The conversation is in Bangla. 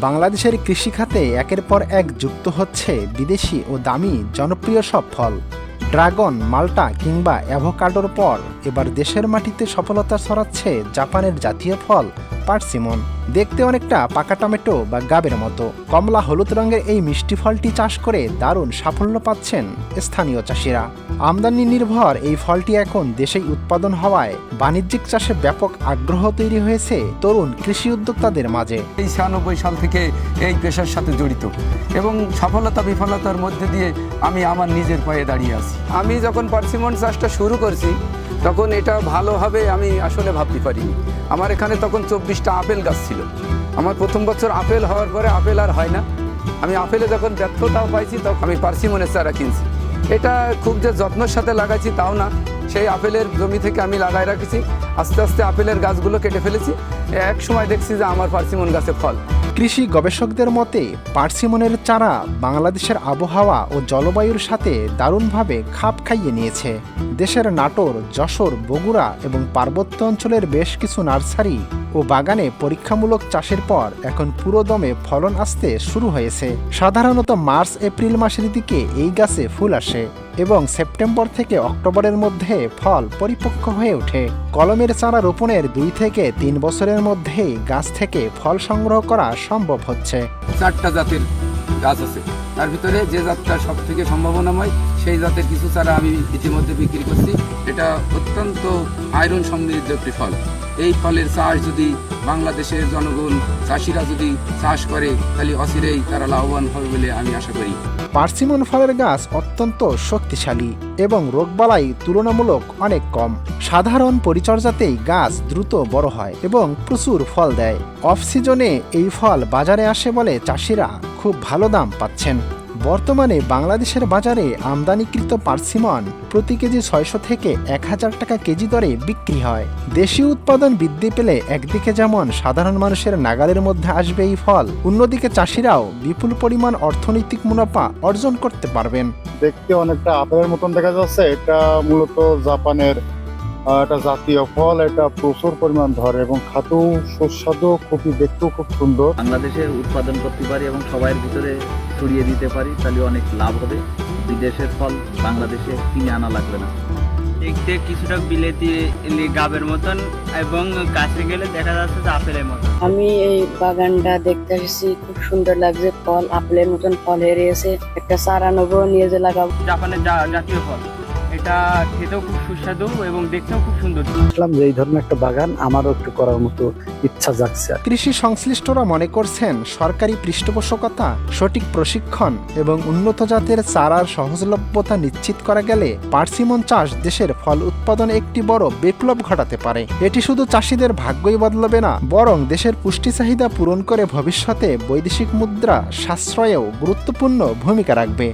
বাংলাদেশের কৃষিখাতে একের পর এক যুক্ত হচ্ছে বিদেশি ও দামি জনপ্রিয় সব ফল। ড্রাগন, মাল্টা কিংবা অ্যাভোকাডোর পর এবার দেশের মাটিতে সফলতা ছড়াচ্ছে জাপানের জাতীয় ফল পার্সিমন। দেখতে অনেকটা পাকা টমেটো বা গাবের মতো। কমলা হলুদ রঙের এই মিষ্টি ফলটি চাষ করে দারুণ সাফল্য পাচ্ছেন স্থানীয় চাষিরা। আমদানি নির্ভর এই ফলটি এখন দেশেই উৎপাদন হওয়ায় বাণিজ্যিক চাষে ব্যাপক আগ্রহ তৈরি হয়েছে তরুণ কৃষি উদ্যোক্তাদের মাঝে। এই 96 সাল থেকে এই পেশার সাথে জড়িত এবং সফলতা বিফলতার মধ্যে দিয়ে আমি আমার নিজের পায়ে দাঁড়িয়ে আছি। আমি যখন পার্সিমন চাষটা শুরু করছি তখন এটা ভালো হবে আমি আসলে ভাবতে পারিনি। আমার এখানে তখন 24টা আপেল গাছ ছিল। আমার প্রথম বছর আপেল হওয়ার পরে আপেল আর হয় না। আমি আপেলে যখন ব্যর্থতাও পাইছি তখন আমি পার্সিমনের চারা কিনছি। এটা খুব যে যত্নের সাথে লাগাইছি তাও না, সেই আপেলের জমি থেকে আমি লাগাই রাখছি। আস্তে আস্তে আপেলের গাছগুলো কেটে ফেলেছি। এক সময় দেখছি যে আমার পার্সিমন গাছে ফল। কৃষি গবেষকদের মতে পার্সিমনের চারা বাংলাদেশের আবহাওয়া ও জলবায়ুর সাথে দারুণভাবে খাপ খাইয়ে নিয়েছে। দেশের নাটোর, যশোর, বগুড়া এবং পার্বত্য অঞ্চলের বেশ কিছু নার্সারি ও বাগানে পরীক্ষামূলক চাষের পর এখন পুরো দমে ফলন আসতে শুরু হয়েছে। সাধারণত মার্চ এপ্রিল মাসের দিকে এই গাছে ফুল আসে এবং সেপ্টেম্বর থেকে অক্টোবরের মধ্যে ফল পরিপক্ক হয়ে ওঠে। কলমের চারা রোপণের 2 থেকে 3 বছরের মধ্যেই গাছ থেকে ফল সংগ্রহ করা সম্ভব হচ্ছে। 4টা জাতের গাছ আছে, তার ভিতরে যে জাতটা সব থেকে সম্ভাবনাময় সেই জাতের কিছু চারা আমি ইতিমধ্যে বিক্রি করছি। এটা অত্যন্ত আয়রন সমৃদ্ধ একটি ফল। এই ফলের চাষ যদি বাংলাদেশের জনগণ চাষিরা যদি চাষ করে তাহলে অচিরেই তারা লাভবান হবে বলে আমি আশা করি। পার্সিমন ফলের গাছ অত্যন্ত শক্তিশালী এবং রোগবালাই তুলনামূলক অনেক কম। সাধারণ পরিচর্যাতেই গাছ দ্রুত বড় হয় এবং প্রচুর ফল দেয়। অফ সিজনে এই ফল বাজারে আসে বলে চাষিরা খুব ভালো দাম পাচ্ছেন। বর্তমানে বাংলাদেশের বাজারে আমদানিকৃত পার্সিমন প্রতি কেজি 600 থেকে 1000 টাকা কেজি দরে বিক্রি হয়। দেশীয় উৎপাদন বৃদ্ধি পেলে একদিকে যেমন সাধারণ মানুষের নাগালের মধ্যে আসবে এই ফল, অন্যদিকে চাষিরাও বিপুল পরিমাণ অর্থনৈতিক মুনাফা অর্জন করতে পারবেন। দেখতে অনেকটা আপেলের মতন দেখা যাচ্ছে। এটা মূলত জাপানের একটা জাতীয় ফল। এটা প্রচুর পরিমাণ ধরে এবং খাতেও সুস্বাদু, খুবই দেখতেও খুব সুন্দর। বাংলাদেশের উৎপাদন করতে পারি এবং সবার ভিতরে ছড়িয়ে দিতে পারি, তাহলে অনেক লাভ হবে। বিদেশের ফল বাংলাদেশে কিনে আনা লাগবে না। দেখতে কিছুটা বিলেতি গাবের মতন এবং কাছে গেলে দেখা যাচ্ছে যে আপেলের মতন। আমি এই বাগানটা দেখতে এসেছি, খুব সুন্দর লাগছে। ফল আপেলের মতন ফল হেরিয়েছে। একটা চারা নেবো, নিয়ে যে লাগাবো। জাপানের জাতীয় ফল, এটা খেতেও খুব সুস্বাদু এবং দেখতেও খুব সুন্দর। দেখলাম যে এই ধরনের একটা বাগান আমারও একটু করার মতো ইচ্ছা জাগছে। কৃষি সংশ্লিষ্টরা মনে করছেন সরকারি পৃষ্ঠপোষকতা, সঠিক প্রশিক্ষণ এবং উন্নত জাতের চারার সহজলভ্যতা নিশ্চিত করা গেলে পার্সিমন চাষ দেশের ফল উৎপাদনে একটি বড় বিপ্লব ঘটাতে পারে। এটি শুধু চাষিদের ভাগ্যই বদলাবে না, বরং দেশের পুষ্টি চাহিদা পূরণ করে ভবিষ্যতে বৈদেশিক মুদ্রা সাশ্রয়েও গুরুত্বপূর্ণ ভূমিকা রাখবে।